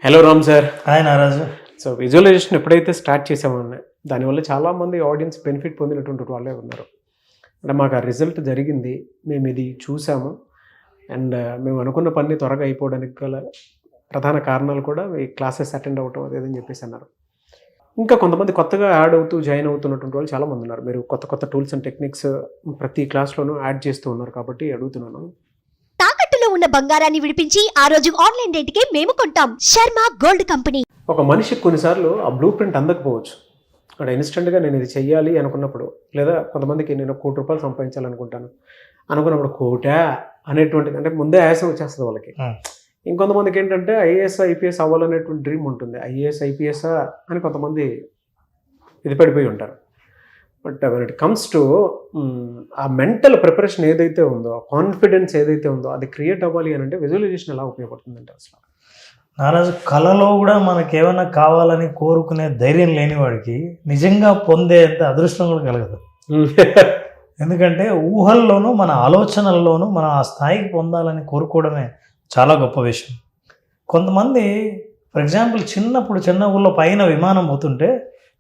Hello Ram sir. Hi Naraju. So visualization ఎప్పుడైతే start చేసామో దానివల్ల చాలామంది ఆడియన్స్ బెనిఫిట్ పొందినటువంటి వాళ్ళే ఉన్నారు. అంటే మాకు ఆ రిజల్ట్ జరిగింది, మేము ఇది చూసాము, అండ్ మేము అనుకున్న పని త్వరగా అయిపోవడానికి గల ప్రధాన కారణాలు కూడా ఈ క్లాసెస్ అటెండ్ అవ్వటం అదేదని చెప్పేసి అన్నారు. ఇంకా కొంతమంది కొత్తగా యాడ్ అవుతూ జాయిన్ అవుతున్నటువంటి వాళ్ళు చాలామంది ఉన్నారు. మీరు కొత్త కొత్త టూల్స్ అండ్ టెక్నిక్స్ ప్రతి క్లాస్లోనూ యాడ్ చేస్తూ ఉన్నారు కాబట్టి అడుగుతున్నాను. తాకట్టులో ఉన్న బంగారాన్ని విడిపించి ఆ రోజు ఆన్లైన్ రేటుకే మేము కొంటాం. Sharma gold company. ఒక మనిషికి కొన్నిసార్లు ఆ బ్లూ ప్రింట్ అందకపోవచ్చు. అక్కడ ఇన్స్టెంట్గా నేను ఇది చెయ్యాలి అనుకున్నప్పుడు, లేదా కొంతమందికి నేను ₹1,00,00,000 సంపాదించాలనుకుంటాను అనుకున్నప్పుడు, కోటా అనేటువంటిది అంటే ముందే ఆయాసం వచ్చేస్తుంది వాళ్ళకి. ఇంకొంతమందికి ఏంటంటే ఐఏఎస్ ఐపీఎస్ అవ్వాలనేటువంటి డ్రీమ్ ఉంటుంది. ఐఏఎస్ ఐపీఎస్ అని కొంతమంది ఇది పడిపోయి ఉంటారు. But when it comes to ఆ మెంటల్ ప్రిపరేషన్ ఏదైతే ఉందో, కాన్ఫిడెన్స్ ఏదైతే ఉందో, అది క్రియేట్ అవ్వాలి అని అంటే విజువలైజేషన్ ఎలా ఉపయోగపడుతుందంటే అసలు నారాజు, కళలో కూడా మనకేమైనా కావాలని కోరుకునే ధైర్యం లేని వాడికి నిజంగా పొందేంత అదృష్టం కూడా కలగదు. ఎందుకంటే ఊహల్లోనూ మన ఆలోచనల్లోనూ మనం ఆ స్థాయికి పొందాలని కోరుకోవడమే చాలా గొప్ప విషయం. కొంతమంది ఫర్ ఎగ్జాంపుల్ చిన్న ఊళ్ళో పైన విమానం పోతుంటే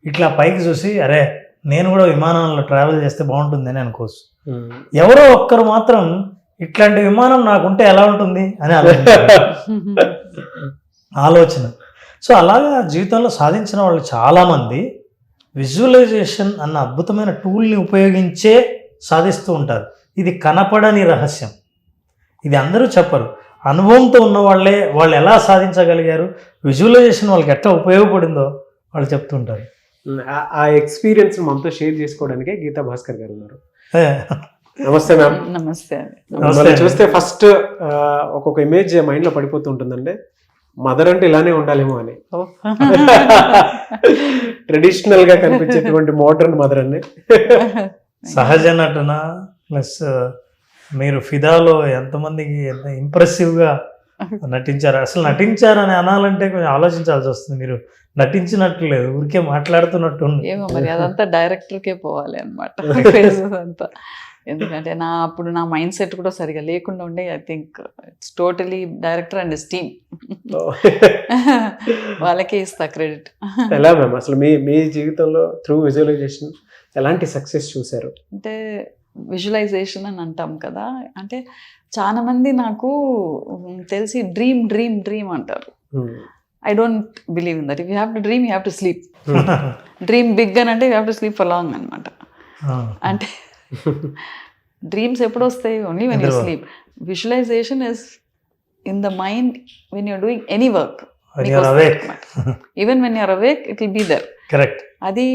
ఇట్లా పైకి చూసి అరే నేను కూడా విమానంలో ట్రావెల్ చేస్తే బాగుంటుందని అనుకోవచ్చు. ఎవరో ఒక్కరు మాత్రం ఇట్లాంటి విమానం నాకుంటే ఎలా ఉంటుంది అని ఆలోచన. సో అలాగా జీవితంలో సాధించిన వాళ్ళు చాలామంది విజువలైజేషన్ అన్న అద్భుతమైన టూల్ని ఉపయోగించే సాధిస్తూ ఉంటారు. ఇది కనపడని రహస్యం, ఇది అందరూ చెప్పరు. అనుభవంతో ఉన్న వాళ్ళు ఎలా సాధించగలిగారు, విజువలైజేషన్ వాళ్ళకి ఎట్లా ఉపయోగపడిందో వాళ్ళు చెప్తుంటారు. ఆ ఎక్స్పీరియన్స్ మనతో షేర్ చేసుకోవడానికే గీతా భాస్కర్ గారు ఉన్నారు. నమస్తే మ్యామ్. నమస్తే. చూస్తే ఫస్ట్ ఒక్కొక్క ఇమేజ్ మైండ్లో పడిపోతూ ఉంటుందండి. మదర్ అంటే ఇలానే ఉండాలేమో అని. ట్రెడిషనల్ గా కనిపించేటువంటి మోడర్న్ మదర్ అండి. సహజ నటన ప్లస్ మీరు ఫిదాలో ఎంతమందికి ఎంత ఇంప్రెసివ్గా నటించారు. అసలు నటించారని అనాలంటే కొంచెం ఆలోచించాల్సి వస్తుంది. మీరు నటించినట్టు లేదు, ఊరికే మాట్లాడుతున్నట్టు. ఏమో మరి అదంతా డైరెక్టర్కే పోవాలి అనమాట అంతా. ఎందుకంటే అప్పుడు నా మైండ్ సెట్ కూడా సరిగా లేకుండా ఉండే. I think it's totally director and his team, వాళ్ళకే ఇస్తా క్రెడిట్. ఎలా మ్యామ్ అసలు మీ జీవితంలో త్రూ విజువలైజేషన్ ఎలాంటి సక్సెస్ చూసారు? అంటే విజువలైజేషన్ అని అంటాం కదా, అంటే చాలా మంది నాకు తెలిసి డ్రీమ్ అంటారు. I don't believe in that. If you have to dream, you have to sleep. Dream big అని అంటే you have to sleep for long అనమాట. అంటే డ్రీమ్స్ ఎప్పుడు వస్తాయి? Only when you sleep. Visualization is in the mind when you're doing any work. When you're awake. Even when you're awake, it will be there. Correct. అది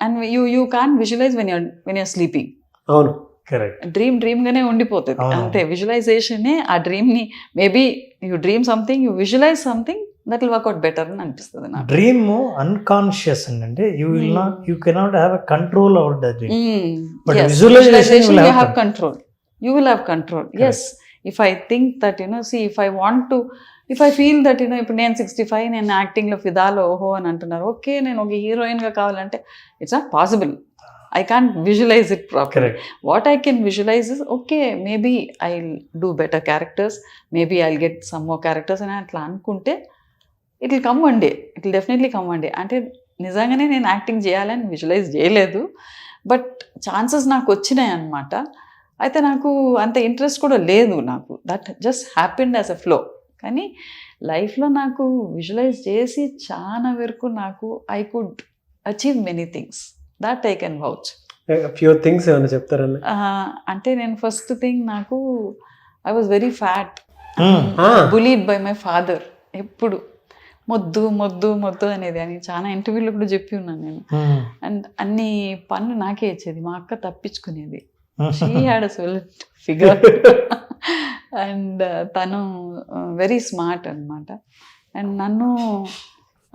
and you can't visualize when you're sleeping. అవును, correct. Dream గానే ఉండిపోతుంది అంతే. విజువలైజేషనే ఆ డ్రీమ్ని, maybe you dream something, you visualize something, that will work out better అని అనిపిస్తుంది నాకు. డ్రీమ్ అన్కాన్షియస్ అంటే you cannot have a control over the dream. But visualization you have control. You will have control. Correct. Yes. If I think that, see, if I feel that, ఇప్పుడు నేను 65, నేను యాక్టింగ్లో ఫిదాలో ఓహో అని అంటున్నారు. ఓకే, నేను ఒక హీరోయిన్గా కావాలంటే it's not possible. I can't visualize it properly. Correct. What I can visualize is, okay, maybe I'll do better characters, maybe I'll get some more characters అని అట్లా అనుకుంటే it will come one day. It will definitely come one day. అంటే నిజంగానే నేను acting చేయాలని visualise చేయలేదు, but chances నాకు వచ్చినాయి అన్నమాట. అయితే నాకు అంత ఇంట్రెస్ట్ కూడా లేదు, నాకు that just happened as a flow. కానీ లైఫ్లో నాకు విజువలైజ్ చేసి చాలా వరకు నాకు I could achieve many things. That I can vouch. Few things ఏమైనా చెప్తారండి? అంటే నేను ఫస్ట్ థింగ్, నాకు I was very fat, bullied by my father. ఎప్పుడు మొద్దు అనేది అని చాలా ఇంటర్వ్యూలో కూడా చెప్పి ఉన్నాను నేను. అండ్ అన్ని పనులు నాకే ఇచ్చేది, మా అక్క తప్పించుకునేది. She had a svelte figure and తను వెరీ స్మార్ట్ అనమాట. అండ్ నన్ను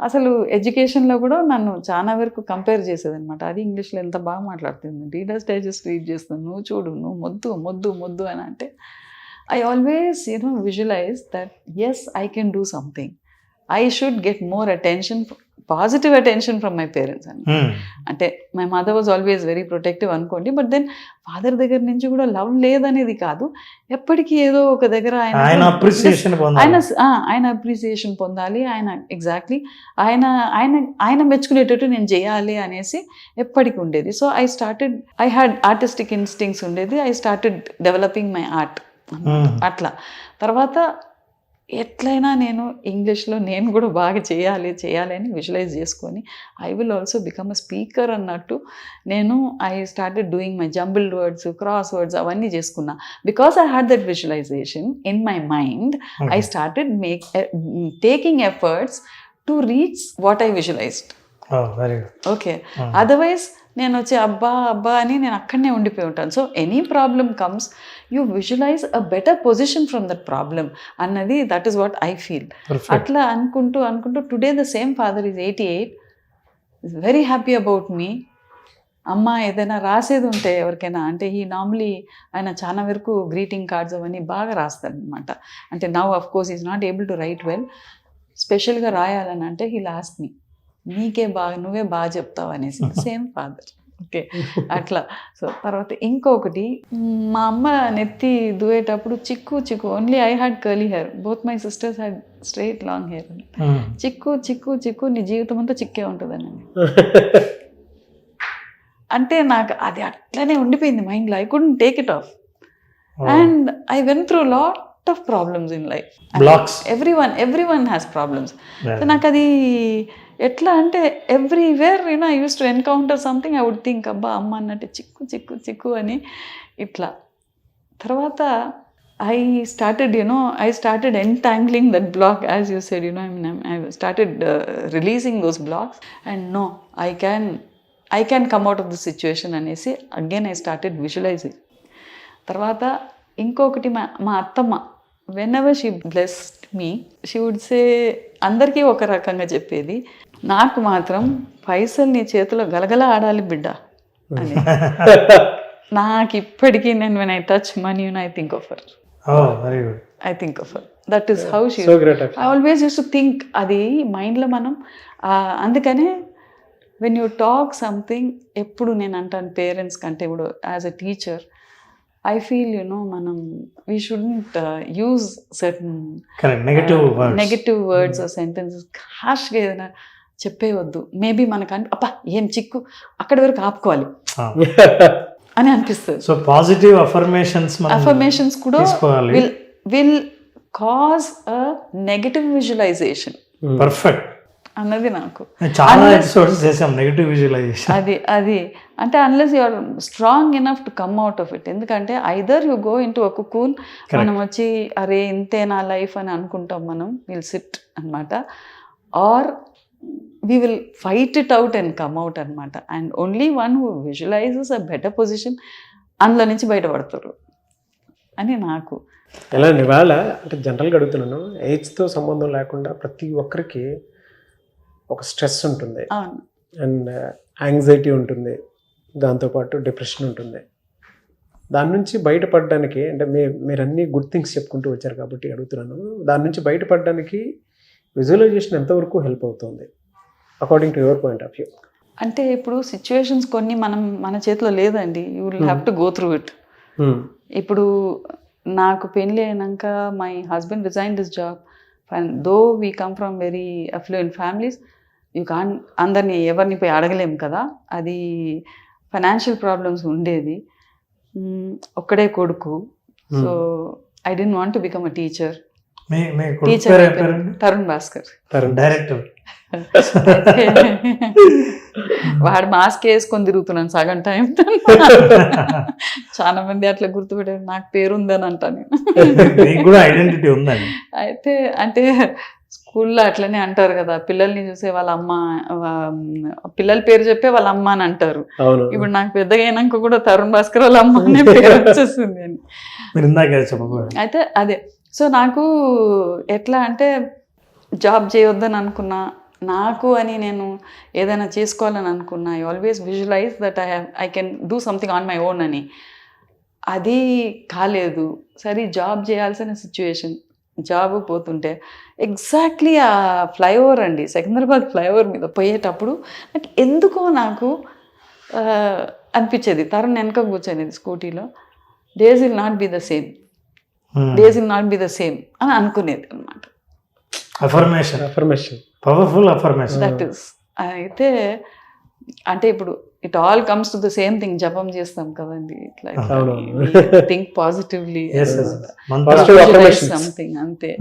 అసలు ఎడ్యుకేషన్లో కూడా నన్ను చాలా వరకు కంపేర్ చేసేది అనమాట. అది ఇంగ్లీష్లో ఎంత బాగా మాట్లాడుతుంది, రీడర్స్ డైజెస్ట్ రీడ్ చేస్తాను, నువ్వు చూడు, నువ్వు మొద్దు అని అంటే I always visualize that as I can do something. I should get more attention, positive attention from my parents అని. అంటే my mother was always very protective అనుకోండి, బట్ దెన్ ఫాదర్ దగ్గర నుంచి కూడా లవ్ లేదనేది కాదు, ఎప్పటికీ ఏదో ఒక దగ్గర ఆయన అప్రిసియేషన్ పొందాలి, ఆయన ఎగ్జాక్ట్లీ ఆయన ఆయన ఆయన మెచ్చుకునేటట్టు నేను చేయాలి అనేసి ఎప్పటికి ఉండేది. So I had artistic instincts ఉండేది. I started developing my art అట్లా. తర్వాత ఎట్లయినా నేను ఇంగ్లీష్లో నేను కూడా బాగా చేయాలి అని విజువలైజ్ చేసుకొని I will also become a speaker అన్నట్టు నేను I started doing my jumbled words, cross words అవన్నీ చేసుకున్నా. Because I had that visualization in my mind, I started taking efforts to reach what I visualized. Okay, otherwise నేను వచ్చి అబ్బా అని నేను అక్కడనే ఉండిపోయి ఉంటాను. So any problem comes, you visualize a better position from that problem అన్నది, that is what I feel. అట్లా అనుకుంటూ today the same father is 88, is very happy about me. అమ్మ ఏదైనా రాసేది ఉంటే ఎవరికైనా అంటే నార్మలీ ఆయన చాలా వరకు గ్రీటింగ్ కార్డ్స్ అవన్నీ బాగా రాస్తాడు అనమాట. అంటే now of course is not able to right well. స్పెషల్గా రాయాలని అంటే హీ లాస్ట్ మీ, నువ్వే బాగా చెప్తావు అనేసి. Same father. ఓకే, అట్లా. సో తర్వాత ఇంకొకటి, మా అమ్మ నెత్తి దువ్వేటప్పుడు చిక్కు only I had curly hair, both my sisters had straight long hair. చిక్కు నీ జీవితం అంతా చిక్కే ఉంటుందని. అంటే నాకు అది అట్లనే ఉండిపోయింది మైండ్లో. I couldn't take it off. And I went through lot of problems in life. Everyone has problems. నాకు అది ఎట్లా అంటే everywhere I use to encounter something, I would think అబ్బా అమ్మ అన్నట్టు చిక్కు అని ఇట్లా. తర్వాత I started entangling that block, as you said, I started releasing those blocks and no I can come out of the situation అనేసి again I started visualizing. తర్వాత ఇంకొకటి, మా అత్తమ్మ whenever she blessed me, she would say, అందరికీ ఒక రకంగా చెప్పేది, నాకు మాత్రం పైసలు నీ చేతిలో గలగల ఆడాలి బిడ్డ అని. నాకు ఇప్పటికీ నేను when I touch money, I think of her. I think of her. That is how she is. I always used to think, అది మైండ్లో మనం అందుకనే when you talk something, ఎప్పుడు నేను అంటాను పేరెంట్స్ కంటే ఇప్పుడు as a teacher I feel, we shouldn't use certain negative words or sentences. harshగా ఏదైనా చెప్పేవద్దు. మేబీ మనకు అప్పా ఏం చిక్కు అక్కడి వరకు ఆపుకోవాలి అని అనిపిస్తుంది. సో పాజిటివ్ అఫర్మేషన్స్ కూడా will cause a negative visualization. Perfect అన్నది నాకు చాలా ఎపిసోడ్స్ చేసాం నెగటివ్ విజువలైజేషన్. అది అంటే unless you are strong enough to come out of it. ఎందుకంటే either you go into a cocoon, మనం వచ్చి అరే ఇంతే నా లైఫ్ అని అనుకుంటాం, మనం విల్ సిట్ అనమాట, or we will fight it out and come out అనమాట. And only one who visualizes a better position అందులో నుంచి బయటపడతారు అని నాకు. ఎలా ఇవాళ అంటే జనరల్గా అడుగుతున్నాను, ఏజ్తో సంబంధం లేకుండా ప్రతి ఒక్కరికి ఒక స్ట్రెస్ ఉంటుంది, అండ్ యాంగ్జైటీ ఉంటుంది, దాంతోపాటు డిప్రెషన్ ఉంటుంది. దాని నుంచి బయటపడడానికి అంటే మీరు అన్ని గుడ్ థింగ్స్ చెప్పుకుంటూ వచ్చారు కాబట్టి అడుగుతున్నాను, దాని నుంచి బయటపడడానికి విజువలైజేషన్ ఎంతవరకు హెల్ప్ అవుతుంది according to your point of view? అంటే ఇప్పుడు సిచ్యువేషన్స్ కొన్ని మన చేతిలో లేదండి, you will have to go through it. ఇప్పుడు నాకు పెళ్ళి అయినాక my husband resign this job, though we come from very affluent families, you can అందరినీ ఎవరిని పోయి అడగలేము కదా, అది ఫైనాన్షియల్ ప్రాబ్లమ్స్ ఉండేది, ఒక్కడే కొడుకు. So I don't want to become a teacher. Tarun Bhaskar director. వాడు మాస్క్ వేసుకొని తిరుగుతున్నాను సగం టైం. చాలా మంది అట్లా గుర్తుపెట్టారు, నాకు పేరుందని అంటాను. ఐడెంటిటీ ఉందండి. అయితే అంటే స్కూల్లో అట్లనే అంటారు కదా, పిల్లల్ని చూసే వాళ్ళ అమ్మ, పిల్లల పేరు చెప్పే వాళ్ళ అమ్మ అని అంటారు. ఇప్పుడు నాకు పెద్దగా అయినాక కూడా తరుణ్ భాస్కర్ వాళ్ళ అమ్మ అనే పేరు వచ్చేస్తుంది అని. అయితే అదే, సో నాకు ఎట్లా అంటే జాబ్ చేయొద్దని అనుకున్నా, నాకు అని నేను ఏదైనా చేసుకోవాలని అనుకున్నా, I always visualize that I can do something on my own అని. అది కాలేదు. సరే జాబ్ చేయాల్సిన సిచ్యువేషన్, జాబ్ పోతుంటే ఎగ్జాక్ట్లీ ఆ ఫ్లైఓవర్ అండి, సికింద్రాబాద్ ఫ్లైఓవర్ మీద పోయేటప్పుడు నాకు ఎందుకో నాకు అనిపించేది, తరుణ్ వెనక కూర్చొనేది స్కూటీలో, days will not be the same, days will not be the same అని అనుకునేది అనమాట. Affirmation powerful affirmation. That is అయితే అంటే ఇప్పుడు it all comes to the same thing, జపం చేస్తాం కదండి, ఇట్లా థింక్ పాజిటివ్లీ సంథింగ్ అంతే.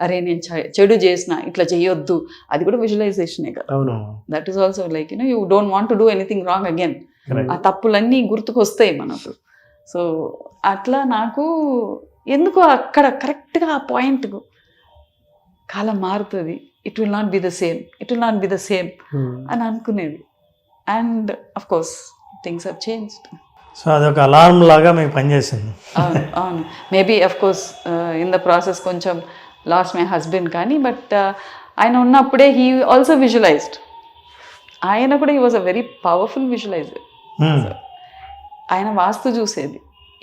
అరే నేను చెడు చేసిన, ఇట్లా చేయొద్దు, అది కూడా విజువలైజేషనే కదా. That is also like you don't want to do anything wrong again. ఆ తప్పులన్నీ గుర్తుకొస్తాయి మనకు. సో అట్లా నాకు ఎందుకో అక్కడ కరెక్ట్గా ఆ పాయింట్, కాలం మారుతుంది, it will not be the same, it will not be the same అని అనుకునేది. And of course things have changed. So అదొక అలారం లాగా మీకు పనిచేసింది. అవును, maybe of course in the process కొంచెం లాస్ట్ మై హస్బెండ్, కానీ బట్ ఆయన ఉన్నప్పుడే హీ ఆల్సో విజువలైజ్డ్. ఆయన కూడా he was a very powerful visualiser. ఆయన వాస్తు చూసేది.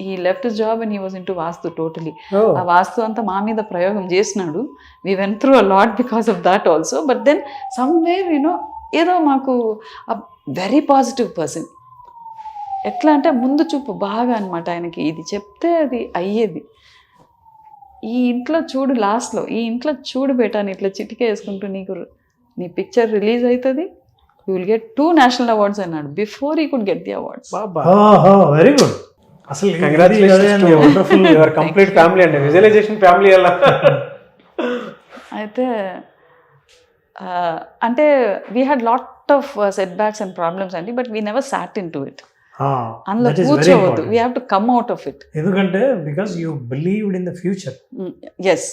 ఈ left job and he was into vastu totally. ఆ వాస్తు అంతా మా మీద ప్రయోగం చేసినాడు. We went through a lot because of that also. But then somewhere ఏదో మాకు వెరీ పాజిటివ్ పర్సన్. ఎట్లా అంటే ముందు చూపు బాగా అనమాట ఆయనకి. ఇది చెప్తే అది అయ్యేది. ఈ ఇంట్లో చూడు, లాస్ట్లో ఈ ఇంట్లో చూడు బేటాని ఇట్లా చిటికే వేసుకుంటూ నీకు నీ పిక్చర్ రిలీజ్ అవుతుంది, you will get 2 national awards అన్నాడు before he could get the awards. Very good. అసలు కంప్లీట్ ఫ్యామిలీ అండి, విజువలైజేషన్ ఫ్యామిలీ అలా. అయితే అంటే we had lot of setbacks and problems అండి, but we never sat into it. అందులో కూర్చోవద్దు, we have to come out of it. ఎందుకంటే because you believed in the future. Yes.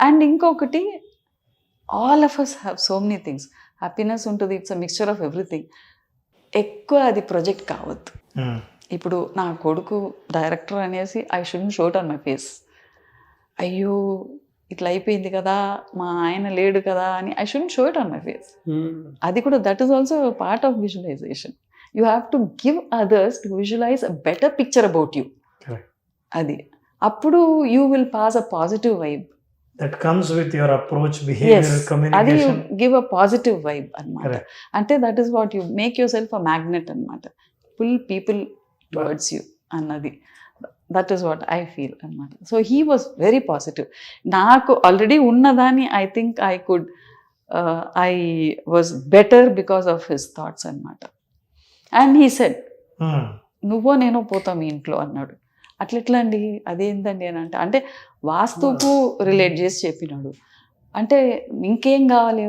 And ఇంకొకటి, all of us have so many things. Happiness ఉంటుంది, it's a mixture of everything. ఎక్కువ అది project కావద్దు. ఇప్పుడు నా కొడుకు డైరెక్టర్ అనేసి I shouldn't show it on my face. అయ్యో ఇట్లా అయిపోయింది కదా, మా ఆయన లేడు కదా అని I shouldn't show it on my face. అది కూడా that is also part of visualization. You have to give others to visualize a better picture about you. అది అప్పుడు you will pass a positive vibe. That comes with your approach, behavior, communication. అది you give a positive vibe అన్నమాట. అంటే that is what you make yourself a magnet అన్నమాట. Pull people towards you అన్నది. That is what I feel అన్నమాట. So he was very positive. నాకు already ఉన్నదాన్ని I think I was better because of his thoughts అన్నమాట. And he said, నువ్వో నేనో పోతాం మీ ఇంట్లో అన్నాడు. అట్లెట్లా అండి, అదేంటండి అని అంటే వాస్తుకు రిలేట్ చేసి చెప్పినాడు. అంటే ఇంకేం కావాలి,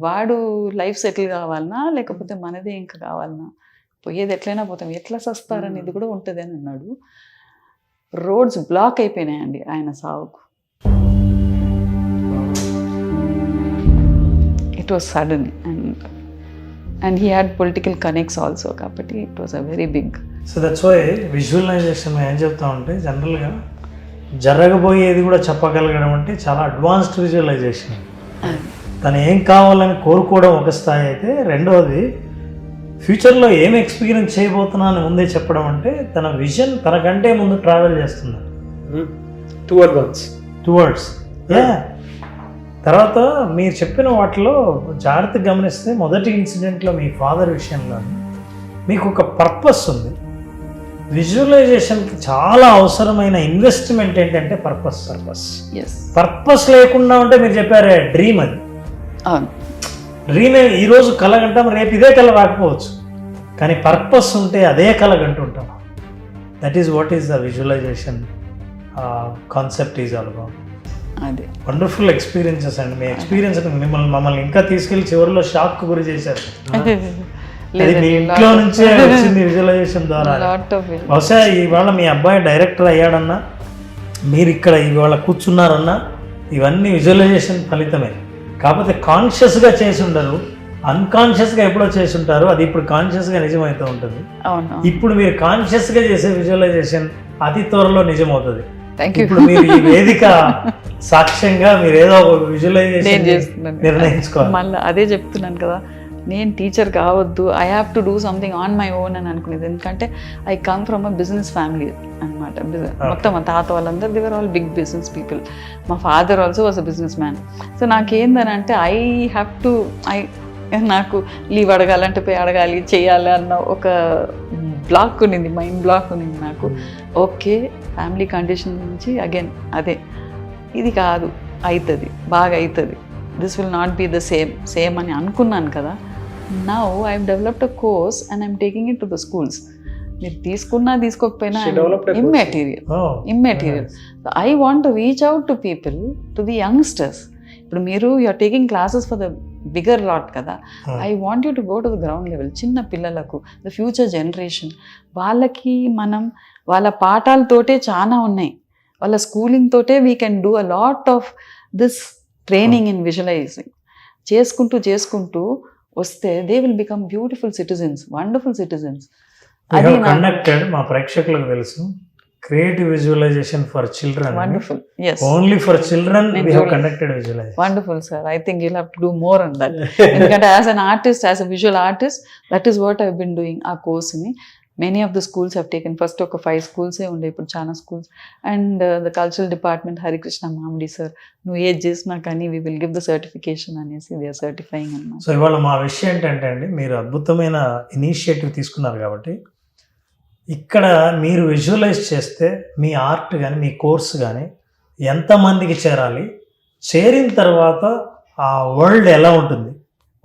వాడు లైఫ్ సెటిల్ కావాలన్నా లేకపోతే మనదే ఇంకా కావాలన్నా, పోయేది ఎట్లయినా పోతాం, ఎట్లా సస్తారనేది కూడా ఉంటుంది అని అన్నాడు. రోడ్స్ బ్లాక్ అయిపోయినాయండి ఆయన సావుకు. It was sudden and he had political connects also, కాబట్టి it was a very big. So that's why visualization ఏం చెప్తా ఉంటే జనరల్గా జరగబోయేది కూడా చెప్పగలగడం అంటే చాలా అడ్వాన్స్డ్ విజువలైజేషన్. తను ఏం కావాలని కోరుకోవడం ఒక స్థాయి అయితే, రెండవది ఫ్యూచర్లో ఏం ఎక్స్పీరియన్స్ చేయబోతున్నా అని ముందే చెప్పడం అంటే తన విజన్ తనకంటే ముందు ట్రావెల్ చేస్తుంది టువర్డ్స్. తర్వాత మీరు చెప్పిన వాటిలో జాగ్రత్తగా గమనిస్తే మొదటి ఇన్సిడెంట్లో మీ ఫాదర్ విషయంలో మీకు ఒక పర్పస్ ఉంది. విజువలైజేషన్కి చాలా అవసరమైన ఇన్వెస్ట్మెంట్ ఏంటంటే పర్పస్ లేకుండా ఉంటే మీరు చెప్పారే డ్రీమ్, అది డ్రీమ్ ఈరోజు కలగంటాం, రేపు ఇదే కళ రాకపోవచ్చు, కానీ పర్పస్ ఉంటే అదే కలగంటుంటాం. That is what is the visualization concept is all about. అదే వండర్ఫుల్ ఎక్స్పీరియన్సెస్ అండి. మీ ఎక్స్పీరియన్స్ మమ్మల్ని ఇంకా తీసుకెళ్ళి చివరిలో షాక్ గురి చేశారు. మీ ఇంట్లో నుంచే వచ్చింది విజువలైజేషన్ ద్వారా. బహుశా ఇవాళ మీ అబ్బాయి డైరెక్టర్ అయ్యాడన్నా, మీరు ఇక్కడ ఇవాళ కూర్చున్నారన్నా, ఇవన్నీ విజువలైజేషన్ ఫలితమే. కాకపోతే కాన్షియస్గా చేసి ఉండరు, అన్కాన్షియస్గా ఎప్పుడో చేసి ఉంటారు, అది ఇప్పుడు కాన్షియస్గా నిజమవుతూ ఉంటుంది. ఇప్పుడు మీరు కాన్షియస్గా చేసే విజువలైజేషన్ అతి త్వరలో నిజమవుతుంది. ఇప్పుడు మీరు ఈ వేదిక సాక్ష్యంగా మీరు ఏదో ఒక విజువలైజేషన్ నిర్ణయించుకోవాలి. మళ్ళీ అదే చెప్తున్నాను కదా, నేను టీచర్ కావద్దు, I have to do something on my own అని అనుకునేది. ఎందుకంటే I come from a business family అనమాట. మొత్తం మా తాత వాళ్ళందరూ they were all big business people. మా father also was a businessman. So నాకేందని అంటే నాకు లీవ్ అడగాలంటే పోయి అడగాలి, చేయాలి అన్న ఒక బ్లాక్ ఉన్నింది, మైండ్ బ్లాక్ ఉన్నింది నాకు. ఓకే, ఫ్యామిలీ కండిషన్ నుంచి అగైన్ అదే, ఇది కాదు, అవుతుంది, బాగా అవుతుంది, this will not be the same అని అనుకున్నాను కదా. Now I have developed a course and I'm taking it to the schools. మీరు తీసుకున్నా తీసుకోకపోయినా immaterial. I want to reach out to people, to the youngsters. ఇప్పుడు మీరు you're taking classes for the bigger lot కదా, I want you to go to the ground level. చిన్న పిల్లలకు, the future generation, వాళ్ళకి మనం వాళ్ళ పాఠాలతోటే చాలా ఉన్నాయి, వాళ్ళ స్కూలింగ్ తోటే we can do a lot of this training in visualising. చేసుకుంటూ వస్తే they will become beautiful citizens, wonderful citizens. అది కండక్టెడ్, మా ప్రేక్షకులకు తెలుసు, creative visualization for children. Wonderful. Yes. Only for children we have conducted visualization. Wonderful, sir. I think you'll have to do more on that. Because as an artist, as a visual artist, that is what I've been doing. Our course in many of the schools have taken. First ఒక 5 schools unde, ఇప్పుడు చాలా schools. And the cultural department, Hari Krishna Mamdi sir, నువ్వు ఏది చేసినా కానీ we will give the certification అనేసి they are certifying అన్నమాట. So ఇవాళ మా విషయం ఏంటంటే అండి, మీరు అద్భుతమైన ఇనిషియేటివ్ తీసుకున్నారు కాబట్టి ఇక్కడ మీరు విజువలైజ్ చేస్తే మీ ఆర్ట్ కానీ మీ కోర్స్ కానీ ఎంతమందికి చేరాలి, చేరిన తర్వాత ఆ వరల్డ్ ఎలా ఉంటుంది,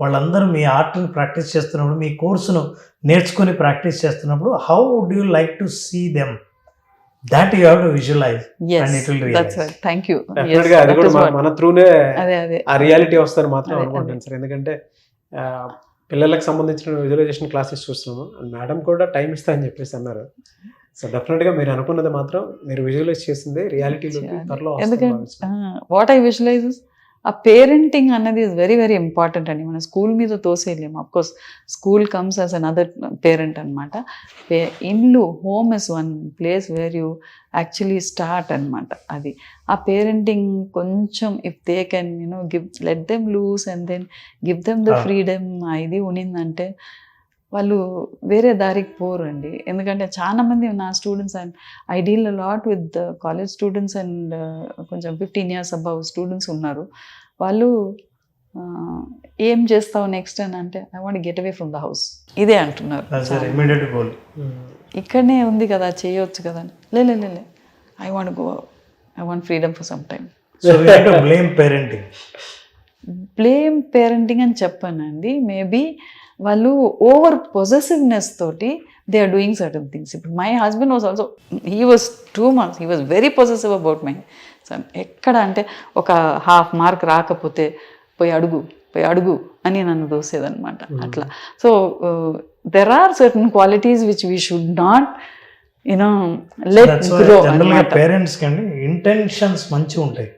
వాళ్ళందరూ మీ ఆర్ట్ని ప్రాక్టీస్ చేస్తున్నప్పుడు, మీ కోర్సును నేర్చుకుని ప్రాక్టీస్ చేస్తున్నప్పుడు, how would you like to see them, that you have to visualize and it will realize. Thank you. డెఫినెట్గా అది కూడా మన త్రూనే ఆ రియాలిటీ వస్తుందని మాత్రం అనుకుంటాను సార్. ఎందుకంటే పిల్లలకు సంబంధించిన విజువలైజేషన్ క్లాసెస్ చూస్తున్నాము, అండ్ మేడం కూడా టైం ఇస్తా అని చెప్పేసి అన్నారు. సో డెఫినెట్గా మీరు అనుకున్నది మాత్రం మీరు విజువలైజ్ చేసింది రియాలిటీలోకి త్వరలో. ఎందుకంటే వాట్ ఐ విజువలైజ్ ఆ పేరెంటింగ్ అన్నది ఇస్ వెరీ వెరీ ఇంపార్టెంట్ అండి. మన స్కూల్ మీద తోసేయలేము. Of course school comes as another parent అనమాట. ఇల్లు, home is one place where you actually start అనమాట. అది ఆ పేరెంటింగ్ కొంచెం if they can let them loose and then give them the freedom, ఇది ఉన్నిందంటే వాళ్ళు వేరే దారికి పోరు అండి. ఎందుకంటే చాలామంది నా students, and I deal a lot with college students and కొంచెం 15 years అబవ్ స్టూడెంట్స్ ఉన్నారు. వాళ్ళు ఏం చేస్తావు నెక్స్ట్ అని అంటే, I want get away from the house, ఇదే అంటున్నారు. ఇక్కడనే ఉంది కదా, చేయొచ్చు కదా. లే I want go, I want freedom for some time. Blame parenting అని చెప్పానండి. మేబీ వాళ్ళు ఓవర్ పొజెసివ్నెస్ తోటి they are doing certain things. ఇప్పుడు my husband was also, he was 2 months, he was very possessive about my son. ఎక్కడ అంటే ఒక 1/2 mark రాకపోతే పోయి అడుగు అని నన్ను దోసేదనమాట అట్లా. So there are certain qualities which we should not let grow. Parents కండి ఇంటెన్షన్స్ మంచిగా ఉంటాయి,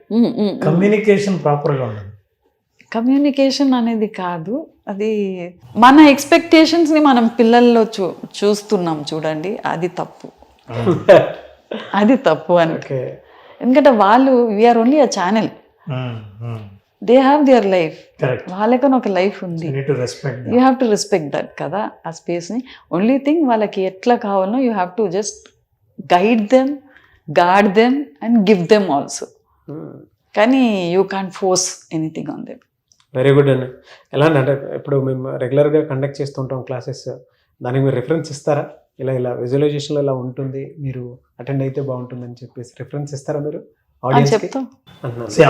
కమ్యూనికేషన్ ప్రాపర్గా ఉండదు. కమ్యూనికేషన్ అనేది కాదు, అది మన ఎక్స్పెక్టేషన్స్ని మనం పిల్లల్లో చూస్తున్నాం చూడండి, అది తప్పు. అది తప్పు అని. ఎందుకంటే వాళ్ళు, we're only a channel, they have their life, వాళ్ళకని ఒక లైఫ్ ఉంది. You have to respect that కదా, ఆ స్పేస్ని. ఓన్లీ థింగ్ వాళ్ళకి ఎట్లా కావాలనో you have to just guide them, guard them and give them also. కానీ you can't force anything on them. Very good అండి. ఎలా అంటే ఇప్పుడు మేము రెగ్యులర్గా కండక్ట్ చేస్తుంటాం క్లాసెస్, దానికి మీరు రిఫరెన్స్ ఇస్తారా? ఇలా విజువలైజేషన్లో ఇలా ఉంటుంది, మీరు అటెండ్ అయితే బాగుంటుంది అని చెప్పేసి రిఫరెన్స్ ఇస్తారా మీరు ఆడియన్స్కి?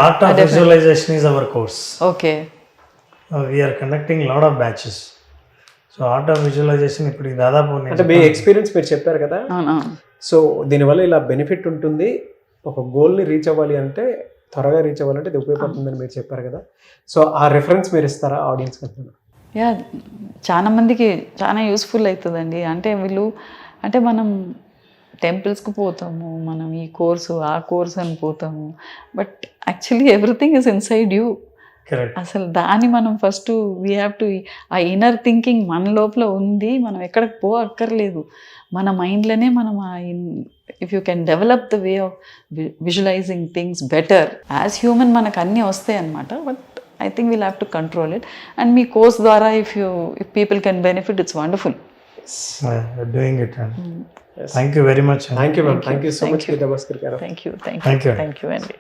Art of visualization is our course. Okay. We are conducting lot of batches. So art of visualization ఇప్పుడు దాదాపు అంటే మీ ఎక్స్పీరియన్స్ మీరు చెప్పారు కదా, సో దీనివల్ల ఇలా బెనిఫిట్ ఉంటుంది, ఒక గోల్ని రీచ్ అవ్వాలి అంటే, త్వరగా రీచ్ అవ్వాలంటే ఇది ఉపయోగపడుతుందని మీరు చెప్పారు కదా. సో ఆ రిఫరెన్స్ మీరు ఇస్తారా ఆడియన్స్కి? యా, చాలా మందికి చాలా యూస్ఫుల్ అవుతుందండి. అంటే వీళ్ళు, అంటే మనం టెంపుల్స్కి పోతాము, మనం ఈ కోర్సు ఆ కోర్స్ అని పోతాము, but actually everything is inside you. అసలు దాన్ని మనం ఫస్ట్ వీ హ్యావ్ టు, ఆ ఇన్నర్ థింకింగ్ మన లోపల ఉంది, మనం ఎక్కడికి అక్కర్లేదు, మన మైండ్లోనే మనం if you can develop the way of visualizing things better as human, మనకు అన్నీ వస్తాయి అన్నమాట. But I think we'll have to control it. And మీ కోర్స్ ద్వారా if people can benefit, it's wonderful. Doing it అండి. Thank you very much. Thank you ma'am, thank you so much Geeta Bhaskar గారు. Thank you Thank you. Thank you అండి.